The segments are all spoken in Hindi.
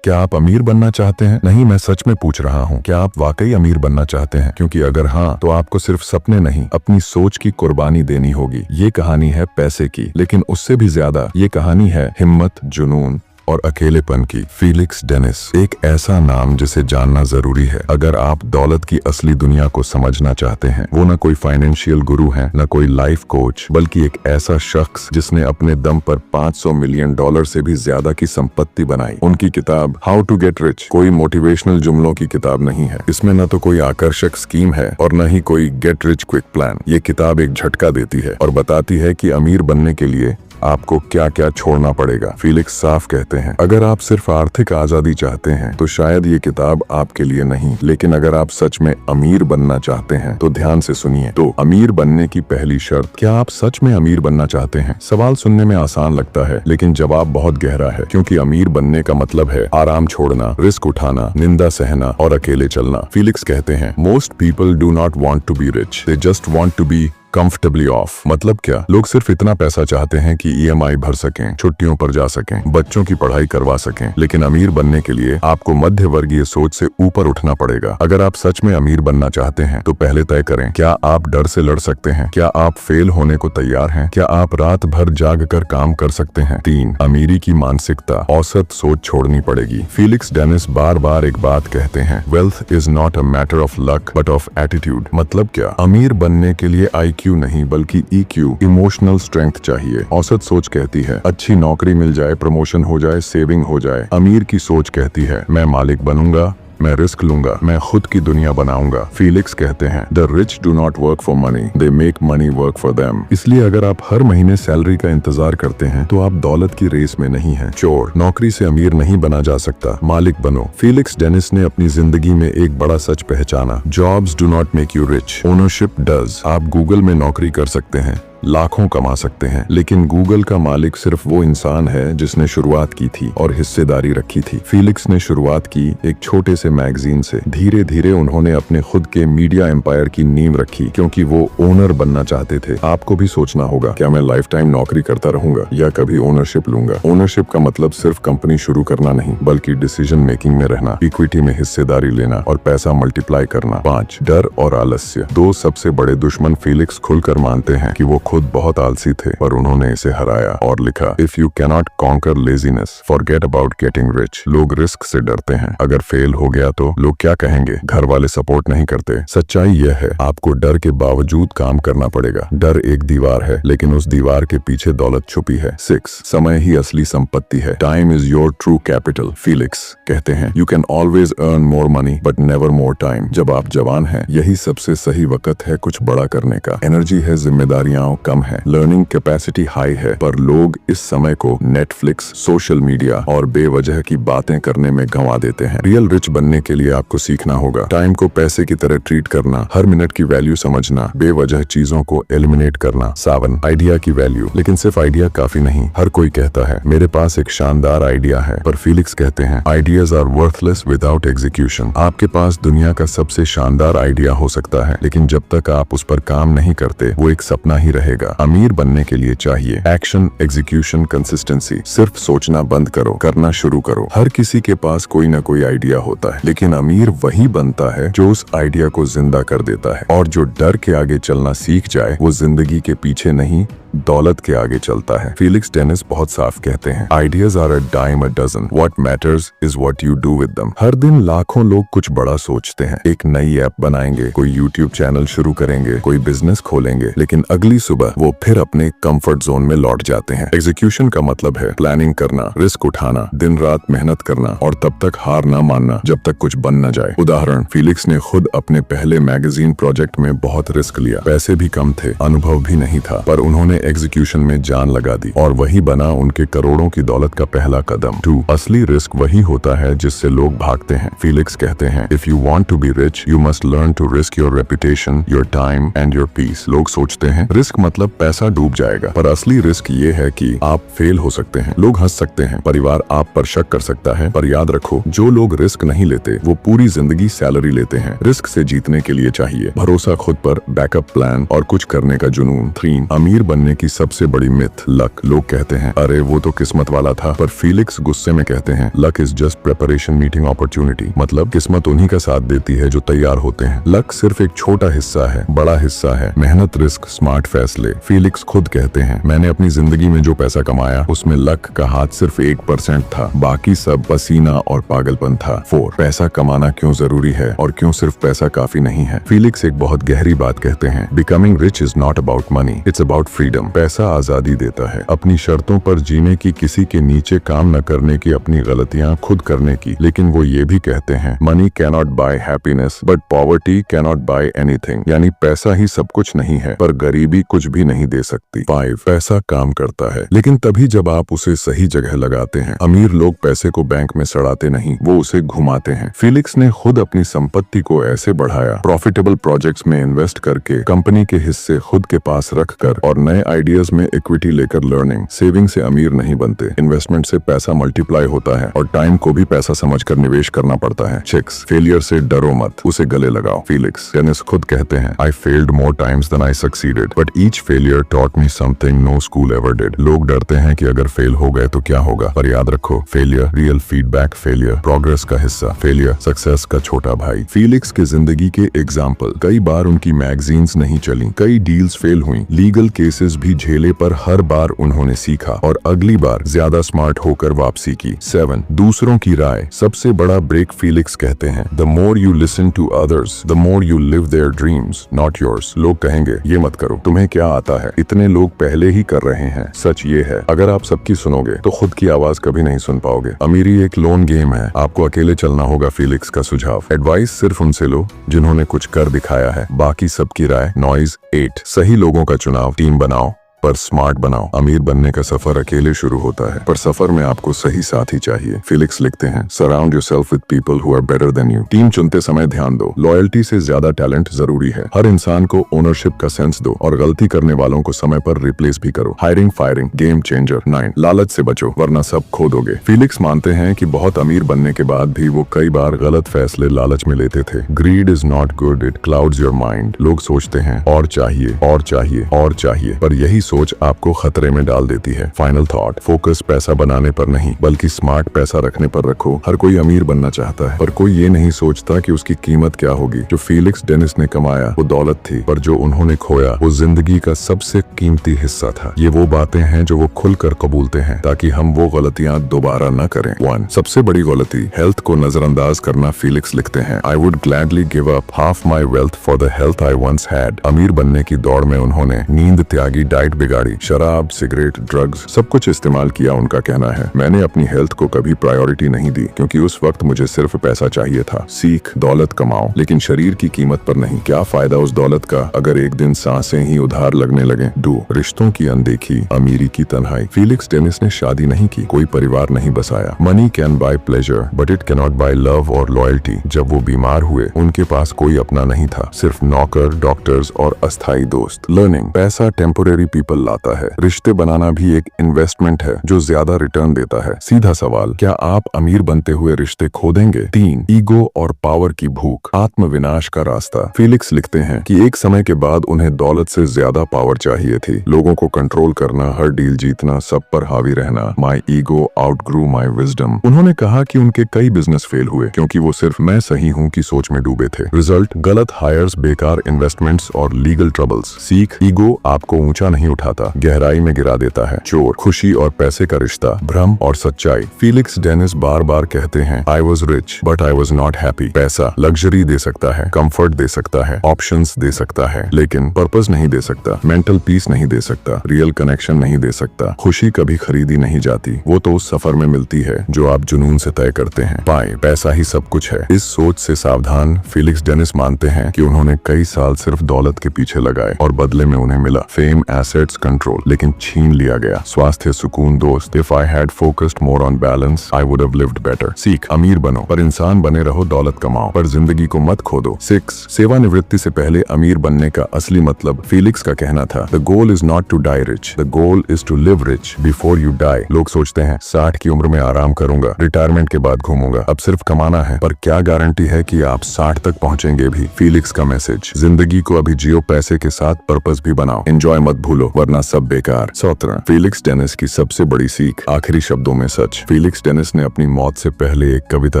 क्या आप अमीर बनना चाहते हैं? नहीं, मैं सच में पूछ रहा हूँ, क्या आप वाकई अमीर बनना चाहते हैं? क्योंकि अगर हाँ, तो आपको सिर्फ सपने नहीं, अपनी सोच की कुर्बानी देनी होगी। ये कहानी है पैसे की, लेकिन उससे भी ज्यादा ये कहानी है हिम्मत, जुनून और अकेलेपन की। फीलिक्स डेनिस, एक ऐसा नाम जिसे जानना जरूरी है अगर आप दौलत की असली दुनिया को समझना चाहते हैं। वो न कोई फाइनेंशियल गुरु है, न कोई लाइफ कोच, बल्कि एक ऐसा शख्स जिसने अपने दम पर $500 मिलियन से भी ज्यादा की संपत्ति बनाई। उनकी किताब हाउ टू गेट रिच कोई मोटिवेशनल जुमलों की किताब नहीं है। इसमें न तो कोई आकर्षक स्कीम है और न ही कोई गेट रिच क्विक प्लान। ये किताब एक झटका देती है और बताती है कि अमीर बनने के लिए आपको क्या क्या छोड़ना पड़ेगा। फीलिक्स साफ कहते हैं, अगर आप सिर्फ आर्थिक आजादी चाहते हैं तो शायद ये किताब आपके लिए नहीं, लेकिन अगर आप सच में अमीर बनना चाहते हैं तो ध्यान से सुनिए। तो अमीर बनने की पहली शर्त, क्या आप सच में अमीर बनना चाहते हैं? सवाल सुनने में आसान लगता है, लेकिन जवाब बहुत गहरा है, क्योंकि अमीर बनने का मतलब है आराम छोड़ना, रिस्क उठाना, निंदा सहना और अकेले चलना। फीलिक्स कहते हैं, most people do not want to be rich, they just want to be comfortably off. मतलब क्या? लोग सिर्फ इतना पैसा चाहते हैं कि EMI भर सकें, छुट्टियों पर जा सकें, बच्चों की पढ़ाई करवा सकें। लेकिन अमीर बनने के लिए आपको मध्य वर्गीय सोच से ऊपर उठना पड़ेगा। अगर आप सच में अमीर बनना चाहते हैं तो पहले तय करें, क्या आप डर से लड़ सकते हैं? क्या आप फेल होने को तैयार हैं? क्या आप रात भर जाग कर काम कर सकते हैं? 3, अमीरी की मानसिकता, औसत सोच छोड़नी पड़ेगी। फीलिक्स डेनिस बार बार एक बात कहते हैं, wealth is not a matter of luck but of attitude. मतलब क्या? अमीर बनने के लिए IQ नहीं बल्कि EQ, इमोशनल स्ट्रेंथ चाहिए। औसत सोच कहती है अच्छी नौकरी मिल जाए, प्रमोशन हो जाए, सेविंग हो जाए। अमीर की सोच कहती है मैं मालिक बनूंगा, मैं रिस्क लूंगा, मैं खुद की दुनिया बनाऊंगा। फीलिक्स कहते हैं, the rich do not work for money, they make money work for them. इसलिए अगर आप हर महीने सैलरी का इंतजार करते हैं तो आप दौलत की रेस में नहीं हैं। चोर, नौकरी से अमीर नहीं बना जा सकता, मालिक बनो। फीलिक्स डेनिस ने अपनी जिंदगी में एक बड़ा सच पहचाना, jobs do not make you rich, ownership does. आप गूगल में नौकरी कर सकते हैं, लाखों कमा सकते हैं, लेकिन गूगल का मालिक सिर्फ वो इंसान है जिसने शुरुआत की थी और हिस्सेदारी रखी थी। फीलिक्स ने शुरुआत की एक छोटे से मैगजीन से। धीरे धीरे उन्होंने अपने खुद के मीडिया एम्पायर की नींव रखी, क्योंकि वो ओनर बनना चाहते थे। आपको भी सोचना होगा, क्या मैं लाइफ टाइम नौकरी करता रहूंगा या कभी ओनरशिप लूंगा? ओनरशिप का मतलब सिर्फ कंपनी शुरू करना नहीं, बल्कि डिसीजन मेकिंग में रहना, इक्विटी में हिस्सेदारी लेना और पैसा मल्टीप्लाई करना। 5, डर और आलस्य, 2 सबसे बड़े दुश्मन। फीलिक्स खुलकर मानते हैं कि वो खुद बहुत आलसी थे, पर उन्होंने इसे हराया और लिखा, if you cannot conquer laziness forget about getting rich. लोग रिस्क से डरते हैं, अगर फेल हो गया तो लोग क्या कहेंगे? घर वाले सपोर्ट नहीं करते। सच्चाई यह है, आपको डर के बावजूद काम करना पड़ेगा। डर एक दीवार है, लेकिन उस दीवार के पीछे दौलत छुपी है। 6, समय ही असली संपत्ति है, time is your true capital. Felix कहते हैं, you can always earn more money but never more time. जब आप जवान हैं, यही सबसे सही वक्त है कुछ बड़ा करने का। एनर्जी है, जिम्मेदारियां कम है, लर्निंग कैपेसिटी हाई है, पर लोग इस समय को नेटफ्लिक्स, सोशल मीडिया और बेवजह की बातें करने में गंवा देते हैं। रियल रिच बनने के लिए आपको सीखना होगा टाइम को पैसे की तरह ट्रीट करना, हर मिनट की वैल्यू समझना, बेवजह चीजों को एलिमिनेट करना। 7, आइडिया की वैल्यू, लेकिन सिर्फ आइडिया काफी नहीं। हर कोई कहता है मेरे पास एक शानदार आइडिया है, पर फीलिक्स कहते हैं ideas are worthless without execution. आपके पास दुनिया का सबसे शानदार आइडिया हो सकता है, लेकिन जब तक आप उस पर काम नहीं करते वो एक सपना ही रहेगा। अमीर बनने के लिए चाहिए एक्शन, एग्जीक्यूशन, कंसिस्टेंसी। सिर्फ सोचना बंद करो, करना शुरू करो। हर किसी के पास कोई ना कोई आइडिया होता है, लेकिन अमीर वही बनता है जो उस आइडिया को जिंदा कर देता है। और जो डर के आगे चलना सीख जाए वो जिंदगी के पीछे नहीं, दौलत के आगे चलता है। फीलिक्स डेनिस बहुत साफ कहते हैं, ideas are a dime a dozen, what matters is what you do with them. हर दिन लाखों लोग कुछ बड़ा सोचते हैं, एक नई ऐप बनाएंगे, कोई यूट्यूब चैनल शुरू करेंगे, कोई बिजनेस खोलेंगे, लेकिन अगली सुबह वो फिर अपने कंफर्ट जोन में लौट जाते हैं। एग्जीक्यूशन का मतलब है प्लानिंग करना, रिस्क उठाना, दिन रात मेहनत करना और तब तक हार ना मानना जब तक कुछ बन न जाए। उदाहरण, फीलिक्स ने खुद अपने पहले मैगजीन प्रोजेक्ट में बहुत रिस्क लिया। पैसे भी कम थे, अनुभव भी नहीं था, पर उन्होंने एग्जीक्यूशन में जान लगा दी और वही बना उनके करोड़ों की दौलत का पहला कदम। 2, असली रिस्क वही होता है जिससे लोग भागते हैं। फीलिक्स कहते हैं, if you want to be rich you must learn to risk your reputation, your time and your peace. लोग सोचते हैं रिस्क मतलब पैसा डूब जाएगा, पर असली रिस्क ये है कि आप फेल हो सकते हैं, लोग हंस सकते हैं, परिवार आप पर शक कर सकता है। पर याद रखो, जो लोग रिस्क नहीं लेते वो पूरी जिंदगी सैलरी लेते हैं। रिस्क से जीतने के लिए चाहिए भरोसा खुद पर, बैकअप प्लान और कुछ करने का जुनून। 3 अमीर बनने की सबसे बड़ी मिथ, लक। लोग कहते हैं अरे वो तो किस्मत वाला था, पर फीलिक्स गुस्से में कहते हैं luck is just preparation meeting opportunity. मतलब किस्मत उन्हीं का साथ देती है जो तैयार होते हैं। लक सिर्फ एक छोटा हिस्सा है, बड़ा हिस्सा है मेहनत, रिस्क, स्मार्ट फैसले। फीलिक्स खुद कहते हैं मैंने अपनी जिंदगी में जो पैसा कमाया उसमें लक का हाथ सिर्फ 1% था, बाकी सब पसीना और पागलपन था। 4 पैसा कमाना क्यों जरूरी है और क्यों सिर्फ पैसा काफी नहीं है। फीलिक्स एक बहुत गहरी बात कहते हैं, becoming rich is not about money, it's about freedom. पैसा आजादी देता है, अपनी शर्तों पर जीने की, किसी के नीचे काम न करने की, अपनी गलतियां खुद करने की। लेकिन वो ये भी कहते हैं money cannot buy happiness but poverty cannot buy anything, यानी पैसा ही सब कुछ नहीं है पर गरीबी कुछ भी नहीं दे सकती। 5 पैसा काम करता है लेकिन तभी जब आप उसे सही जगह लगाते हैं। अमीर लोग पैसे को बैंक में सड़ाते नहीं, वो उसे घुमाते हैं। फीलिक्स ने खुद अपनी संपत्ति को ऐसे बढ़ाया, प्रॉफिटेबल प्रोजेक्ट्स में इन्वेस्ट करके, कंपनी के हिस्से खुद के पास रखकर और नए आइडियाज में इक्विटी लेकर। लर्निंग, सेविंग से अमीर नहीं बनते, इन्वेस्टमेंट से पैसा मल्टीप्लाई होता है और टाइम को भी पैसा समझकर निवेश करना पड़ता है। 6 फेलियर से डरो मत, उसे गले लगाओ। फीलिक्स डेनिस खुद कहते हैं I failed more times than I succeeded but each failure taught me something no school ever did. लोग डरते हैं कि अगर फेल हो गए तो क्या होगा, पर याद रखो failure real feedback, failure progress का हिस्सा, फेलियर सक्सेस का छोटा भाई। फीलिक्स के जिंदगी के एग्जाम्पल, कई बार उनकी मैगजीन्स नहीं चली, कई डील्स फेल हुई, लीगल केसेस भी झेले, पर हर बार उन्होंने सीखा और अगली बार ज्यादा स्मार्ट होकर वापसी की। 7 दूसरों की राय, सबसे बड़ा ब्रेक। फीलिक्स कहते हैं the more you listen to others the more you live their dreams not yours. लोग कहेंगे ये मत करो, तुम्हें क्या आता है, इतने लोग पहले ही कर रहे हैं। सच ये है अगर आप सबकी सुनोगे तो खुद की आवाज कभी नहीं सुन पाओगे। अमीरी एक लोन गेम है, आपको अकेले चलना होगा। फीलिक्स का सुझाव, एडवाइस सिर्फ उनसे लो जिन्होंने कुछ कर दिखाया है, बाकी सबकी राय नॉइज। 8 सही लोगों का चुनाव, टीम बनाओ पर स्मार्ट बनाओ। अमीर बनने का सफर अकेले शुरू होता है पर सफर में आपको सही साथी चाहिए। फीलिक्स लिखते हैं surround yourself with people who are better than you. Team चुनते समय ध्यान दो, लॉयल्टी से ज्यादा टैलेंट जरूरी है। हर इंसान को ओनरशिप का सेंस दो और गलती करने वालों को समय पर रिप्लेस भी करो। Hiring firing game changer. 9 लालच से बचो वरना सब खो दोगे। फीलिक्स मानते हैं कि बहुत अमीर बनने के बाद भी वो कई बार गलत फैसले लालच में लेते थे। Grid is not good, it clouds your mind. लोग सोचते हैं और चाहिए और चाहिए और चाहिए, पर यही सोच आपको खतरे में डाल देती है। फाइनल थॉट, फोकस पैसा बनाने पर नहीं बल्कि स्मार्ट पैसा रखने पर रखो। हर कोई अमीर बनना चाहता है पर कोई ये नहीं सोचता कि उसकी कीमत क्या होगी। जो फीलिक्स डेनिस ने कमाया वो दौलत थी, पर जो उन्होंने खोया वो जिंदगी का सबसे कीमती हिस्सा था। ये वो बातें हैं जो वो खुलकर कबूलते हैं ताकि हम वो गलतियां दोबारा न करें। 1 सबसे बड़ी गलती, हेल्थ को नजरअंदाज करना। फीलिक्स लिखते हैं I would gladly give up half my wealth for the health I once had. अमीर बनने की दौड़ में उन्होंने नींद त्यागी, डाइट बिगाड़ी, शराब, सिगरेट, ड्रग्स सब कुछ इस्तेमाल किया। उनका कहना है मैंने अपनी हेल्थ को कभी प्रायोरिटी नहीं दी क्योंकि उस वक्त मुझे सिर्फ पैसा चाहिए था। सीख, दौलत कमाओ लेकिन शरीर की कीमत पर नहीं। क्या फायदा उस दौलत का अगर एक दिन सांसें ही उधार लगने लगे। 2 रिश्तों की अनदेखी, अमीरी की तन्हाई। फीलिक्स डेनिस ने शादी नहीं की, कोई परिवार नहीं बसाया। Money can buy pleasure but it can not buy love और लॉयल्टी। जब वो बीमार हुए उनके पास कोई अपना नहीं था, सिर्फ नौकर, डॉक्टर्स और अस्थायी दोस्त। लर्निंग, पैसा टेम्पोरेरी पीपल लाता है, रिश्ते बनाना भी एक इन्वेस्टमेंट है जो ज्यादा रिटर्न देता है। सीधा सवाल, क्या आप अमीर बनते हुए रिश्ते खो देंगे। 3 ईगो और पावर की भूख, आत्मविनाश का रास्ता। फीलिक्स लिखते हैं कि एक समय के बाद उन्हें दौलत से ज्यादा पावर चाहिए थी, लोगों को कंट्रोल करना, हर डील जीतना, सब पर हावी रहना। My ego outgrew my wisdom. उन्होंने कहा कि उनके कई बिजनेस फेल हुए क्योंकि वो सिर्फ मैं सही हूँ की सोच में डूबे थे। रिजल्ट, गलत हायर्स, बेकार इन्वेस्टमेंट्स और लीगल ट्रबल्स। सीख, ईगो आपको ऊंचा नहीं उठाता, गहराई में गिरा देता है। चोर, खुशी और पैसे का रिश्ता, भ्रम और सच्चाई। फीलिक्स डेनिस बार बार कहते हैं I was rich but I was not happy. पैसा लग्जरी दे सकता है, कंफर्ट दे सकता है, ऑप्शंस दे सकता है, लेकिन पर्पस नहीं दे सकता, मेंटल पीस नहीं दे सकता, रियल कनेक्शन नहीं दे सकता। खुशी कभी खरीदी नहीं जाती, वो तो उस सफर में मिलती है जो आप जुनून से तय करते हैं। पाए, पैसा ही सब कुछ है, इस सोच से सावधान। फीलिक्स डेनिस मानते हैं कि उन्होंने कई साल सिर्फ दौलत के पीछे लगाए और बदले में उन्हें मिला फेम, एसेट एसेट्स कंट्रोल, लेकिन छीन लिया गया। स्वास्थ्य, सुकून, दोस्त। If I had focused more on balance I would have lived better. सीख, अमीर बनो पर इंसान बने रहो, दौलत कमाओ पर जिंदगी को मत खो दो। 6, सेवानिवृत्ति से पहले अमीर बनने का असली मतलब। फेलिक्स का कहना था, the goal is not to die rich, the goal is to live rich before you die. लोग सोचते हैं 60 की उम्र में आराम करूंगा, रिटायरमेंट के बाद घूमूंगा, अब सिर्फ कमाना है। पर क्या गारंटी है कि आप 60 तक पहुंचेंगे भी? फेलिक्स का मैसेज, जिंदगी को अभी जियो, पैसे के साथ पर्पस भी बनाओ, एंजॉय मत भूलो वरना सब बेकार। 17, फेलिक्स डेनिस की सबसे बड़ी सीख, आखिरी शब्दों में सच। फेलिक्स डेनिस ने अपनी मौत से पहले एक कविता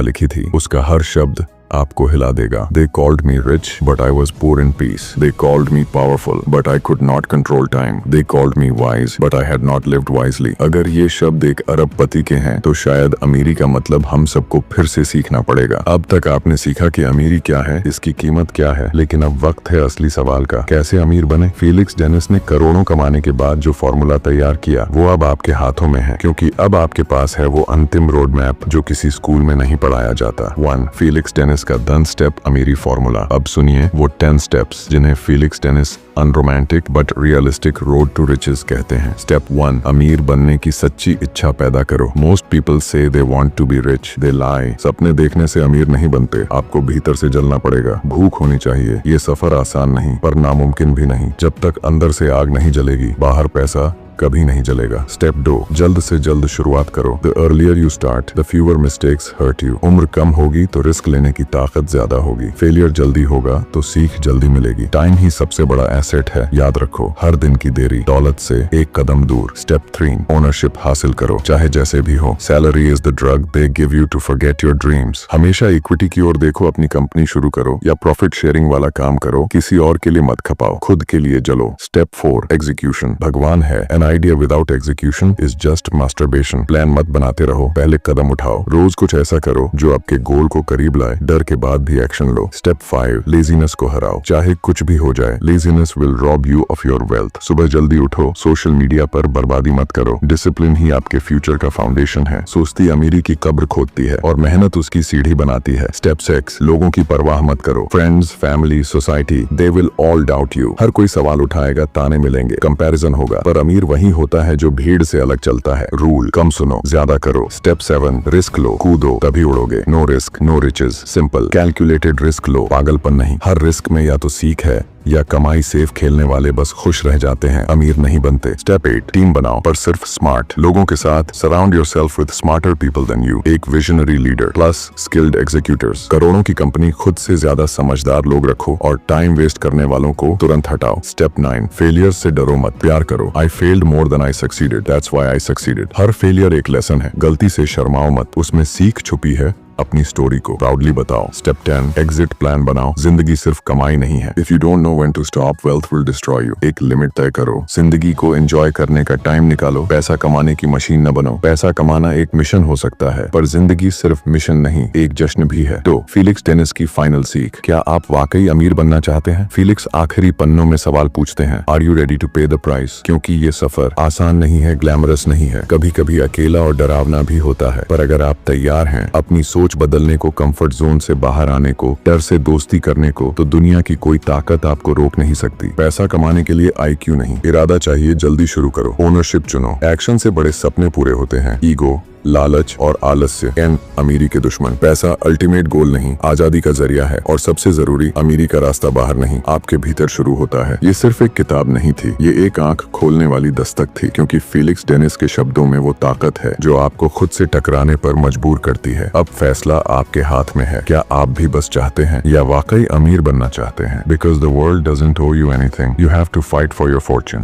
लिखी थी, उसका हर शब्द आपको हिला देगा। They called me rich, but I was poor in peace. They called me powerful, but I could not control time. They called me wise, but I had not lived wisely. अगर ये शब्द एक अरबपति के हैं, तो शायद अमीरी का मतलब हम सबको फिर से सीखना पड़ेगा। अब तक आपने सीखा कि अमीरी क्या है, इसकी कीमत क्या है, लेकिन अब वक्त है असली सवाल का, कैसे अमीर बने? फेलिक्स डेनिस ने करोड़ों कमाने के बाद जो फॉर्मूला तैयार किया, वो अब आपके हाथों में है, क्योंकि अब आपके पास है वो अंतिम रोड मैप जो किसी स्कूल में नहीं पढ़ाया जाता। 1, फेलिक्स डेनिस का 10 स्टेप अमीरी फॉर्मूला। अब सुनिए वो 10 स्टेप्स जिन्हें Felix Dennis unromantic but realistic road to riches कहते हैं। स्टेप 1, अमीर बनने की सच्ची इच्छा पैदा करो। मोस्ट पीपल से they want to be rich, they lie. सपने देखने से अमीर नहीं बनते, आपको भीतर से जलना पड़ेगा। भूख होनी चाहिए। ये सफर आसान नहीं पर नामुमकिन भी नहीं। जब तक अंदर से आग नहीं जलेगी, बाहर पैसा कभी नहीं जलेगा। स्टेप 2, जल्द से जल्द शुरुआत करो। The earlier you start, the fewer mistakes hurt you. उम्र कम होगी तो रिस्क लेने की ताकत ज्यादा होगी। फेलियर जल्दी होगा तो सीख जल्दी मिलेगी। टाइम ही सबसे बड़ा एसेट है, याद रखो। हर दिन की देरी दौलत से एक कदम दूर। स्टेप 3, ओनरशिप हासिल करो, चाहे जैसे भी हो। Salary is the drug they give you to forget your dreams. हमेशा इक्विटी की ओर देखो, अपनी कंपनी शुरू करो या प्रॉफिट शेयरिंग वाला काम करो, किसी और के लिए मत खपाओ, खुद के लिए जलो। Step 4, execution. भगवान है, idea without execution is just masturbation. Plan मत बनाते रहो, पहले कदम उठाओ। रोज कुछ ऐसा करो जो आपके गोल को करीब लाए, डर के बाद भी एक्शन लो। स्टेप 5, लेजीनेस को हराओ, चाहे कुछ भी हो जाए। Laziness will rob you of your wealth. सुबह जल्दी उठो, सोशल मीडिया पर बर्बादी मत करो। डिसिप्लिन ही आपके फ्यूचर का फाउंडेशन है। सुस्ती अमीरी की कब्र खोदती है और मेहनत उसकी सीढ़ी बनाती है। स्टेप 6, लोगों की परवाह मत करो। Friends, family, society, they will all doubt you. हर कोई सवाल उठाएगा, ताने मिलेंगे, कंपैरिजन होगा, पर अमीर वही होता है जो भीड़ से अलग चलता है। रूल, कम सुनो, ज्यादा करो। स्टेप 7, रिस्क लो, कूदो, तभी उड़ोगे। No risk no riches. Simple, calculated risk लो, पागलपन नहीं। हर रिस्क में या तो सीख है या कमाई। सेफ खेलने वाले बस खुश रह जाते हैं, अमीर नहीं बनते। स्टेप 8, टीम बनाओ पर सिर्फ स्मार्ट लोगों के साथ। Surround yourself with smarter people than you. एक visionary leader plus skilled executors. करोड़ों की कंपनी, खुद से ज्यादा समझदार लोग रखो और टाइम वेस्ट करने वालों को तुरंत हटाओ। स्टेप 9, फेलियर से डरो मत, प्यार करो। I failed more than I succeeded, that's why I succeeded. हर फेलियर एक लेसन है, गलती से शर्माओ मत, उसमें सीख छुपी है। अपनी स्टोरी को प्राउडली बताओ। स्टेप 10, एग्जिट प्लान बनाओ। जिंदगी सिर्फ कमाई नहीं है। If you don't know when to stop, wealth will destroy you. एक लिमिट तय करो, जिंदगी को एंजॉय करने का टाइम निकालो। पैसा कमाने की मशीन न बनो। पैसा कमाना एक मिशन हो सकता है, पर जिंदगी सिर्फ मिशन नहीं, एक जश्न भी है। तो फेलिक्स डेनिस की फाइनल सीख, क्या आप वाकई अमीर बनना चाहते हैं? फेलिक्स आखिरी पन्नों में सवाल पूछते हैं, आर यू रेडी टू पे द प्राइस? क्योंकि ये सफर आसान नहीं है, ग्लैमरस नहीं है, कभी कभी अकेला और डरावना भी होता है। पर अगर आप तैयार हैं अपनी सोच बदलने को, कंफर्ट जोन से बाहर आने को, डर से दोस्ती करने को, तो दुनिया की कोई ताकत आपको रोक नहीं सकती। पैसा कमाने के लिए IQ नहीं, इरादा चाहिए। जल्दी शुरू करो, ओनरशिप चुनो। एक्शन से बड़े सपने पूरे होते हैं। ईगो, लालच और आलस्य एंड अमीरी के दुश्मन। पैसा अल्टीमेट गोल नहीं, आजादी का जरिया है। और सबसे जरूरी, अमीरी का रास्ता बाहर नहीं, आपके भीतर शुरू होता है। ये सिर्फ एक किताब नहीं थी, ये एक आंख खोलने वाली दस्तक थी, क्योंकि फेलिक्स डेनिस के शब्दों में वो ताकत है जो आपको खुद से टकराने पर मजबूर करती है। अब फैसला आपके हाथ में है, क्या आप भी बस चाहते हैं या वाकई अमीर बनना चाहते हैं? Because the world doesn't owe you anything, you have to fight for your fortune.